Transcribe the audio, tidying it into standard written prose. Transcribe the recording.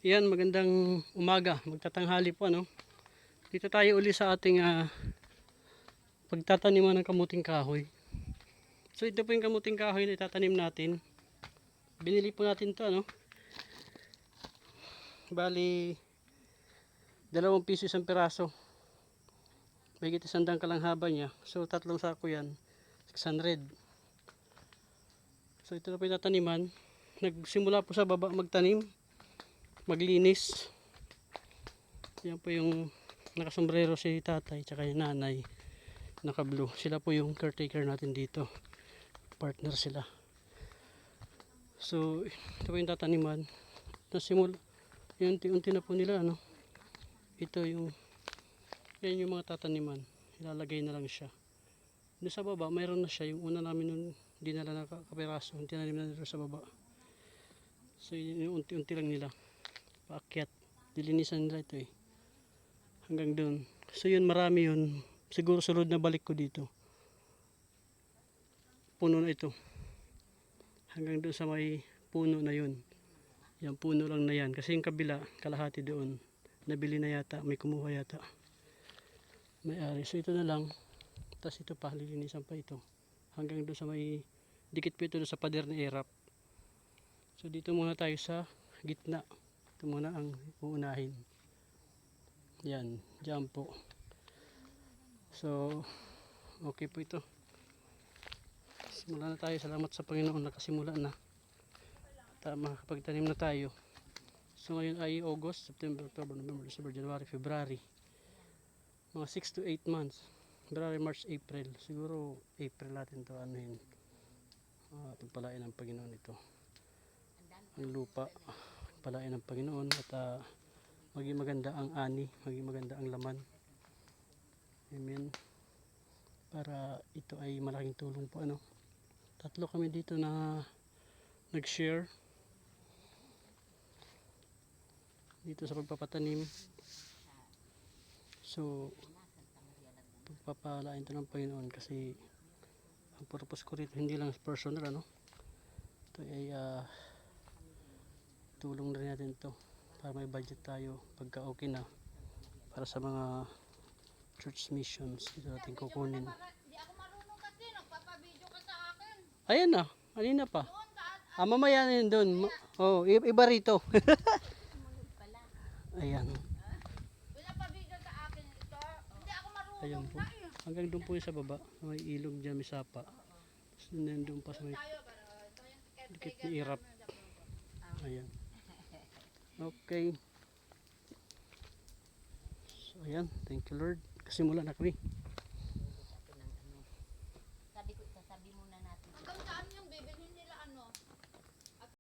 Yan, magandang umaga, magtatanghali po ano. Dito tayo uli sa ating pagtataniman ng kamuting kahoy. So ito po yung kamuting kahoy na itatanim natin. Binili po natin to ano. Bali 2 piso isang piraso. Mahigit 100 ka lang haba niya. So 3 sako yan, 600. So ito na po yung tataniman. Nagsimula po sa baba magtanim, maglinis. Yan po yung nakasombrero si tatay tsaka yung nanay, naka blue. Sila po yung caretaker natin dito, partner sila. So ito po yung tataniman. Nasimula yung unti-unti na po nila ano. Ito yung yan yung mga tataniman, ilalagay na lang siya. Doon sa baba mayroon na siya, yung una namin nun dinala na kapiraso, tinanim na dito sa baba. So yung unti-unti lang nila paakyat, dilinisan nila ito hanggang doon. So yun, marami yun. Siguro sunod na balik ko dito, puno na ito hanggang doon sa may puno na yun. Yan puno lang na yan, kasi yung kabila kalahati doon nabili na yata, may kumuha yata, may-ari. So ito na lang, tapos ito pa, lilinisan pa ito hanggang doon sa may dikit pa ito doon sa pader na erap. So dito muna tayo sa gitna, ito muna ang uunahin. Yan, dyan po. So okay po ito, simula na tayo. Salamat sa Panginoon, nakasimula na at makakapagtanim na tayo. So ngayon ay August, September, October, November, December, January, February, mga 6 to 8 months. February, March, April, siguro April natin to anuhin. Pagpalain ng Panginoon ito, ang lupa, palain ng Panginoon, at maging maganda ang ani, maging maganda ang laman. Amen. Para ito ay malaking tulong po ano. 3 kami dito na nag-share dito sa pagpapatanim. So pagpapalain ito ng Panginoon, kasi ang purpose ko rito hindi lang personal ano. Ito ay tulong na rin natin to para may budget tayo pagka okay na para sa mga church missions. Ito natin kukunin. Ayan na, kanina pa. Mamaya na yun doon. Oh, iba rito. Ayan. Ayan po. Hanggang doon po yung sa baba, may ilog dyan, may sapa. Tapos doon pa sa may dikit na irap. Ayan. Okay. So ayan, thank you Lord. Kasimula na kami. Sabi ko, sasabi muna natin.